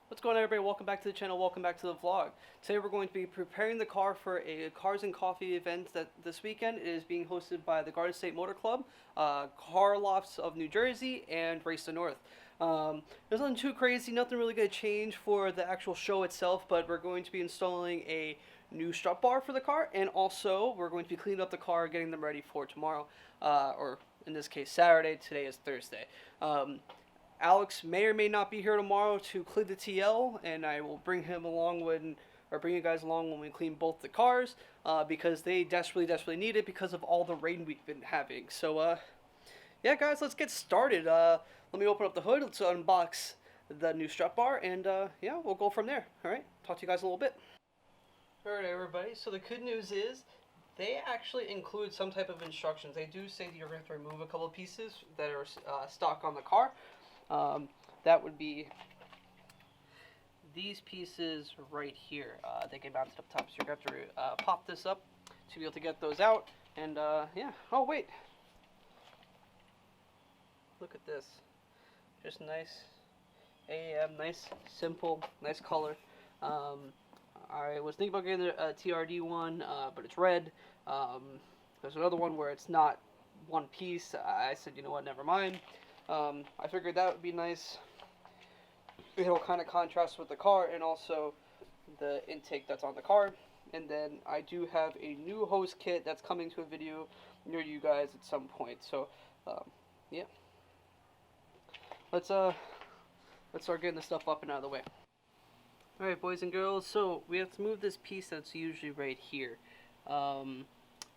What's going on, everybody? Welcome back to the channel. Welcome back to the vlog. Today we're going to be preparing the car for a Cars and Coffee event that this weekend is being hosted by the Garden State Motor Club, Car Lofts of New Jersey, and Race the North. There's nothing too crazy, nothing really going to change for the actual show itself, but we're going to be installing a new strut bar for the car, and also we're going to be cleaning up the car, getting them ready for tomorrow, or in this case Saturday. Today is Thursday. Alex may or may not be here tomorrow to clean the TL, and I will bring him along bring you guys along when we clean both the cars, because they desperately need it because of all the rain we've been having. So, yeah, guys, let's get started. Let me open up the hood. Let's unbox the new strut bar, and yeah, we'll go from there. All right, talk to you guys in a little bit. All right, everybody. So the good news is they actually include some type of instructions. They do say that you're going to have to remove a couple of pieces that are stock on the car. That would be these pieces right here. They get mounted up top, so you're going to have to pop this up to be able to get those out. And yeah. Oh, wait. Look at this. Just nice AEM, nice, simple, nice color. I was thinking about getting a TRD one, but it's red. There's another one where it's not one piece. I said, you know what, never mind. I figured that would be nice. It'll kind of contrast with the car and also the intake that's on the car. And then I do have a new hose kit that's coming to a video near you guys at some point. So, yeah. Let's start getting the stuff up and out of the way. Alright, boys and girls, so we have to move this piece that's usually right here.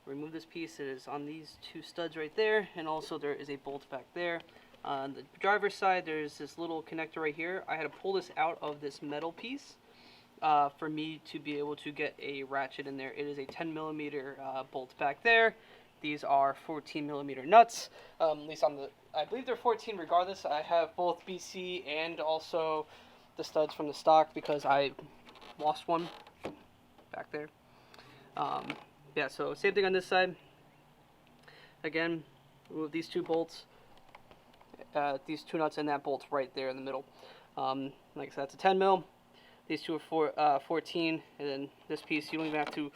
Remove this piece. It is on these two studs right there, and also there is a bolt back there. On the driver's side, there's this little connector right here. I had to pull this out of this metal piece for me to be able to get a ratchet in there. It is a 10mm bolt back there. These are 14mm nuts. At least on the, I believe they're 14 regardless. I have both BC and also the studs from the stock because I lost one back there. Yeah, so same thing on this side. Again, remove these two bolts. These two nuts and that bolt's right there in the middle. Like I said, that's a 10mm. These two are 14, and then this piece, you don't even have to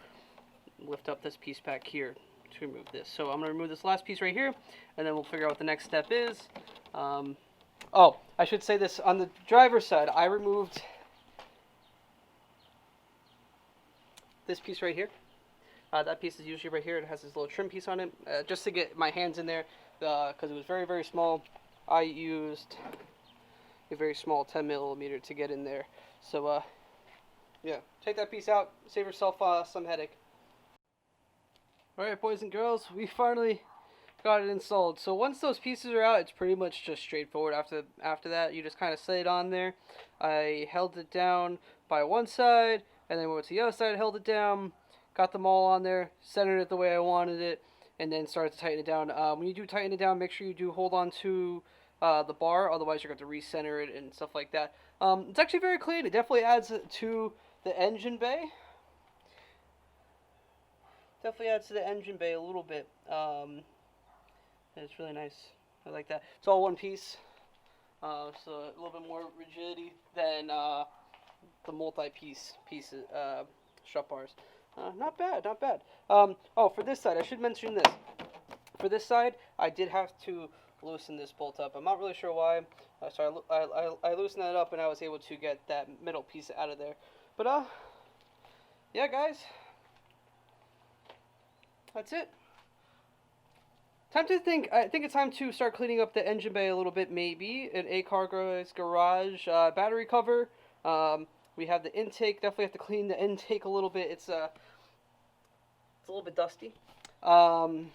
lift up this piece back here to remove this. So I'm going to remove this last piece right here, and then we'll figure out what the next step is. Oh, I should say this, on the driver's side, I removed this piece right here. That piece is usually right here. It has this little trim piece on it, just to get my hands in there, because it was very small. I used a very small 10mm to get in there. So, yeah, take that piece out, save yourself some headache. Alright, boys and girls, we finally got it installed. So once those pieces are out, it's pretty much just straightforward. After that, you just kind of set it on there. I held it down by one side, and then went to the other side, held it down, got them all on there, centered it the way I wanted it, and then started to tighten it down. When you do tighten it down, make sure you do hold on to the bar, otherwise you're going to recenter it and stuff like that. It's actually very clean. It definitely adds to the engine bay. Definitely adds to the engine bay a little bit. It's really nice. I like that. It's all one piece, so a little bit more rigidity than the multi-piece pieces, strut bars. Not bad, not bad. Oh, for this side, I should mention this. For this side, I did have to loosen this bolt up. I'm not really sure why. So I loosened that up, and I was able to get that middle piece out of there. But, yeah, guys. That's it. I think it's time to start cleaning up the engine bay a little bit, maybe. An A-Car's garage battery cover. We have the intake. Definitely have to clean the intake a little bit. It's a little bit dusty. I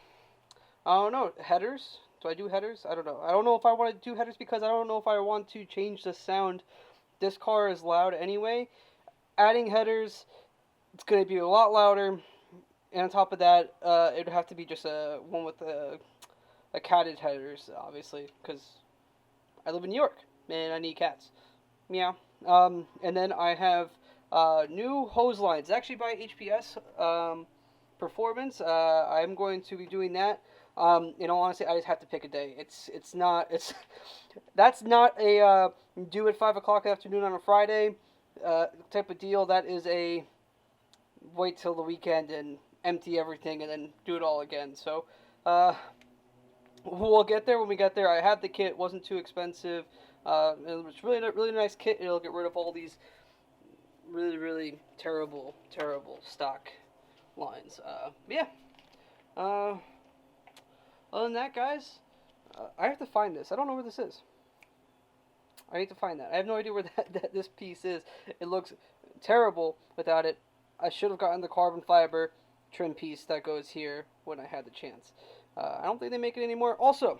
don't know. Headers. Do I do headers? I don't know. I don't know if I want to do headers because I don't know if I want to change the sound. This car is loud anyway. Adding headers, it's going to be a lot louder. And on top of that, it would have to be just one with a catted headers, obviously, because I live in New York, and I need cats. Meow. And then I have new hose lines. It's actually by HPS Performance. I'm going to be doing that. In all honesty, I just have to pick a day. That's not a due at 5 o'clock in the afternoon on a Friday type of deal. That is a wait till the weekend and empty everything and then do it all again. So we'll get there when we get there. I have the kit. It wasn't too expensive. It's really nice kit. It'll get rid of all these really terrible stock lines. Yeah. Other than that, guys, I have to find this. I don't know where this is. I need to find that. I have no idea where this piece is. It looks terrible without it. I should have gotten the carbon fiber trim piece that goes here when I had the chance. I don't think they make it anymore. Also,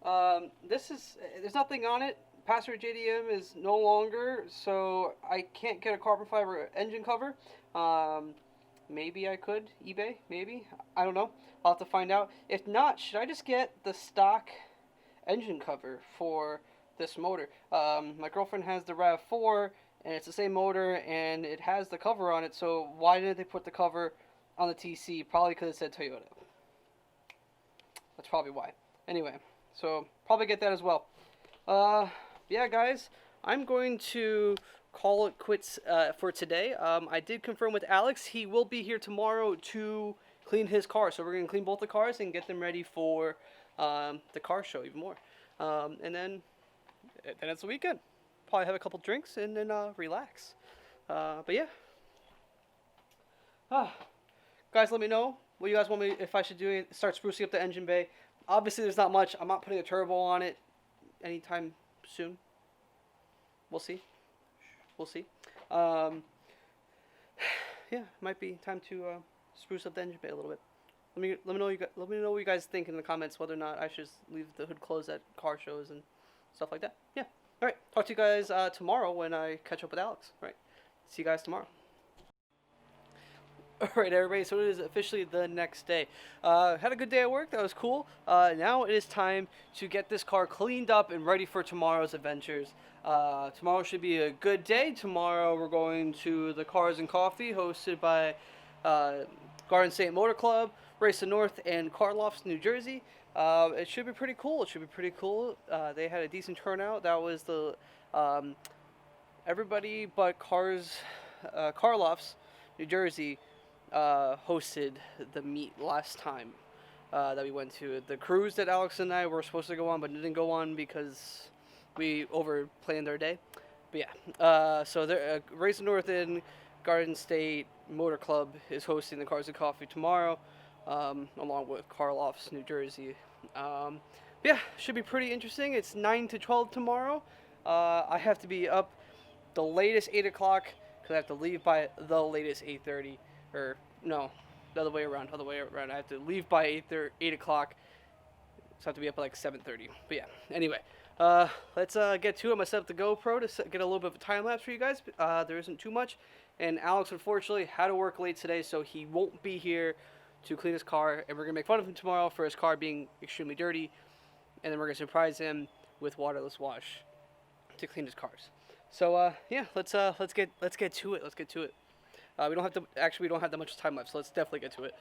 there's nothing on it. Passenger JDM is no longer, so I can't get a carbon fiber engine cover. Maybe I could. eBay, maybe. I don't know. I'll have to find out. If not, should I just get the stock engine cover for this motor? My girlfriend has the RAV4, and it's the same motor, and it has the cover on it, so why didn't they put the cover on the TC? Probably because it said Toyota. That's probably why. Anyway, so probably get that as well. Yeah, guys, I'm going to call it quits for today. I did confirm with Alex. He will be here tomorrow to clean his car. So we're going to clean both the cars and get them ready for the car show even more. And then it's the weekend. Probably have a couple drinks and then relax. But yeah. Guys, let me know what you guys want me, if I should start sprucing up the engine bay. Obviously, there's not much. I'm not putting a turbo on it anytime soon. We'll see. We'll see. Yeah, might be time to spruce up the engine bay a little bit. Let me know what you guys think in the comments, whether or not I should leave the hood closed at car shows and stuff like that. Yeah. All right. Talk to you guys tomorrow when I catch up with Alex. All right. See you guys tomorrow. Alright everybody, so it is officially the next day. Had a good day at work, that was cool. Now it is time to get this car cleaned up and ready for tomorrow's adventures. Tomorrow should be a good day. Tomorrow we're going to the Cars and Coffee hosted by Garden State Motor Club, Race the North, and Karlofts, New Jersey. It should be pretty cool. They had a decent turnout. That was the everybody but Karlofts, New Jersey, hosted the meet last time that we went to. The cruise that Alex and I were supposed to go on but didn't go on because we overplanned our day. But yeah, so Race North and Garden State Motor Club is hosting the Cars and Coffee tomorrow, along with Karlofts, New Jersey. Yeah, should be pretty interesting. It's 9 to 12 tomorrow. I have to be up the latest 8 o'clock because I have to leave by the latest 8:30. Or, no, the other way around. I have to leave by 8 o'clock, so I have to be up at like 7:30. But yeah, anyway, let's get to it. I'm going to set up the GoPro to get a little bit of a time-lapse for you guys. There isn't too much. And Alex, unfortunately, had to work late today, so he won't be here to clean his car. And we're going to make fun of him tomorrow for his car being extremely dirty. And then we're going to surprise him with waterless wash to clean his cars. So, yeah, let's get to it. We don't have that much time left, so let's definitely get to it.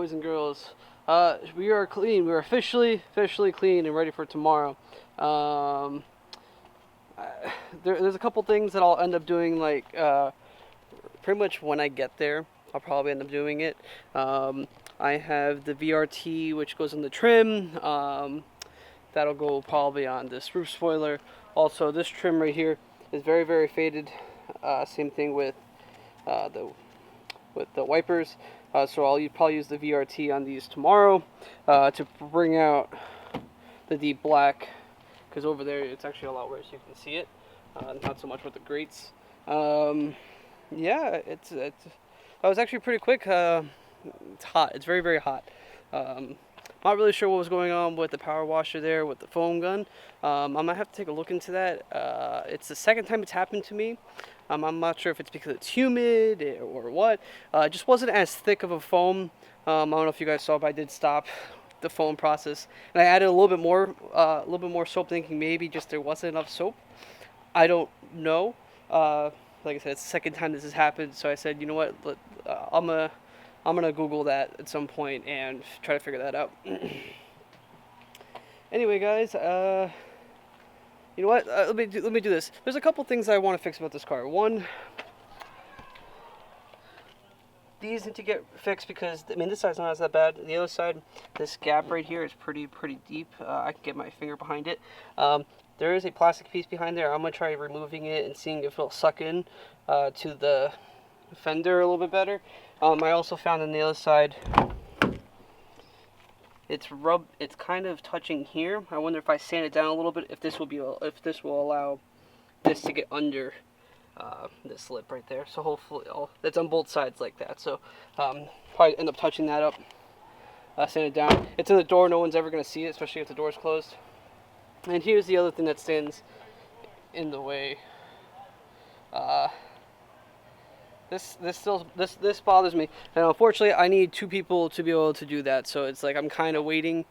boys and girls. We are clean. We're officially clean and ready for tomorrow. There's a couple things that I'll end up doing, like pretty much when I get there. I'll probably end up doing it. I have the VRT, which goes on the trim. That'll go probably on this roof spoiler. Also, this trim right here is very faded. Same thing with the wipers. So I'll probably use the VRT on these tomorrow to bring out the deep black, because over there it's actually a lot worse. You can see it, not so much with the grates. Yeah, that was actually pretty quick. It's hot. It's very hot. Not really sure what was going on with the power washer there with the foam gun. I might have to take a look into that. It's the second time it's happened to me. I'm not sure if it's because it's humid or what. It just wasn't as thick of a foam. I don't know if you guys saw, but I did stop the foam process, and I added a little bit more soap, thinking maybe just there wasn't enough soap. I don't know. Like I said, it's the second time this has happened, so I said, you know what, I'm gonna Google that at some point and try to figure that out. Anyway, guys, you know what? Let me do this. There's a couple things I want to fix about this car. One, these need to get fixed because, I mean, this side's not that bad. The other side, this gap right here is pretty deep. I can get my finger behind it. There is a plastic piece behind there. I'm gonna try removing it and seeing if it'll suck in to the fender a little bit better. I also found on the other side, it's kind of touching here. I wonder if I sand it down a little bit, if this will allow this to get under this lip right there. So hopefully, it's on both sides like that. So probably end up touching that up, sand it down. It's in the door. No one's ever gonna see it, especially if the door's closed. And here's the other thing that stands in the way. This bothers me, and unfortunately I need two people to be able to do that, so it's like I'm kind of waiting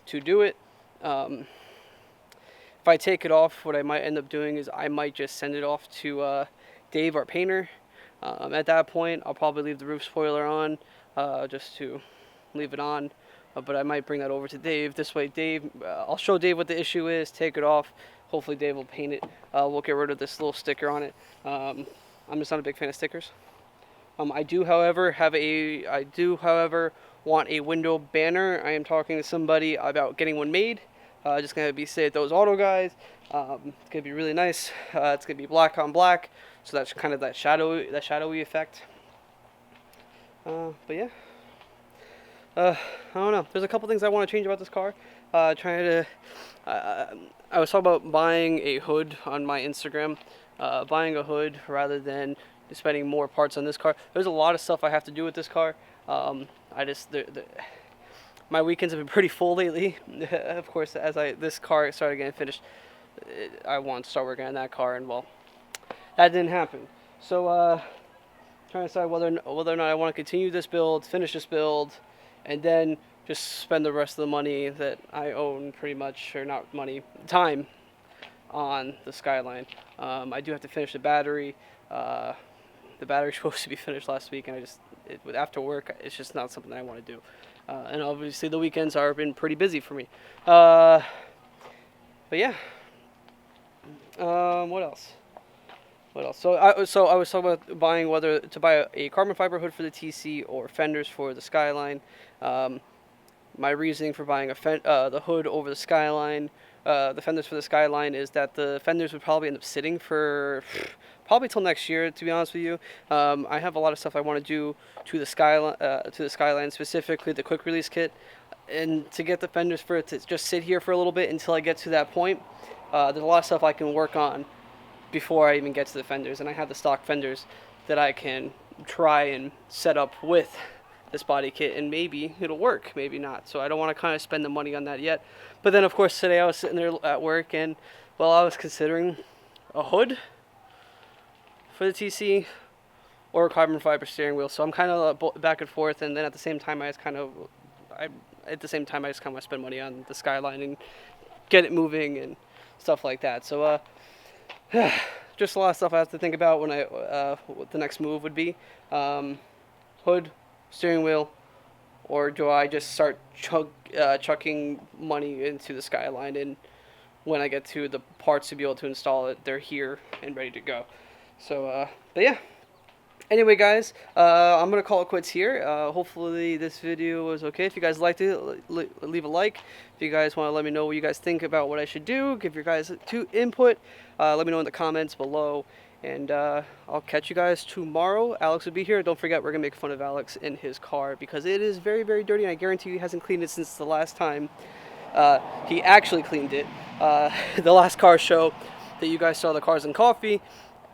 to do it. If I take it off, what I might end up doing is I might just send it off to Dave, our painter. At that point I'll probably leave the roof spoiler on, just to leave it on, but I might bring that over to Dave. This way Dave, I'll show Dave what the issue is, take it off, hopefully Dave will paint it. We'll get rid of this little sticker on it. I'm just not a big fan of stickers. I do, however, want a window banner. I am talking to somebody about getting one made. Just gonna be say those auto guys. It's gonna be really nice. It's gonna be black on black, so that's kind of that shadowy effect. But yeah, I don't know. There's a couple things I want to change about this car. I was talking about buying a hood on my Instagram. Buying a hood rather than spending more parts on this car. There's a lot of stuff I have to do with this car. My weekends have been pretty full lately. Of course, as this car started getting finished, I want to start working on that car, and well, that didn't happen. So trying to decide whether or not I want to continue this build, finish this build, and then just spend the rest of the money that I own, pretty much, or not money, time, on the Skyline. I do have to finish the battery. The battery's supposed to be finished last week, and after work, it's just not something that I want to do. And obviously the weekends have been pretty busy for me. But yeah. What else? So I was talking about buying, whether to buy a carbon fiber hood for the TC or fenders for the Skyline. My reasoning for buying the hood over the Skyline, the fenders for the Skyline, is that the fenders would probably end up sitting for probably till next year, to be honest with you. I have a lot of stuff I want to do to the Skyline, specifically the quick release kit, and to get the fenders for it to just sit here for a little bit until I get to that point. There's a lot of stuff I can work on before I even get to the fenders, and I have the stock fenders that I can try and set up with this body kit, and maybe it'll work, maybe not. So I don't want to kind of spend the money on that yet. But then, of course, today I was sitting there at work, and well, I was considering a hood for the TC or a carbon fiber steering wheel. So I'm kind of back and forth, and then at the same time I just kind of want to spend money on the Skyline and get it moving and stuff like that. So just a lot of stuff I have to think about when what the next move would be. Hood, steering wheel, or do I just start chucking money into the Skyline, and when I get to the parts to be able to install it, they're here and ready to go. So, but yeah. Anyway, guys, I'm going to call it quits here. Hopefully this video was okay. If you guys liked it, leave a like. If you guys want to let me know what you guys think about what I should do, give your guys input. Let me know in the comments below. And I'll catch you guys tomorrow. Alex will be here. Don't forget, we're going to make fun of Alex in his car because it is very, very dirty. And I guarantee you he hasn't cleaned it since the last time he actually cleaned it. The last car show that you guys saw, the Cars and Coffee,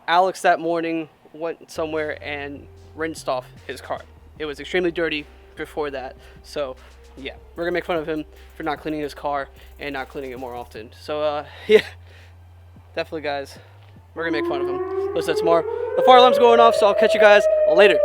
Alex that morning went somewhere and rinsed off his car. It was extremely dirty before that. So yeah, we're gonna make fun of him for not cleaning his car and not cleaning it more often. So yeah, definitely guys, we're gonna make fun of him. Listen, tomorrow the fire alarm's going off, so I'll catch you guys later.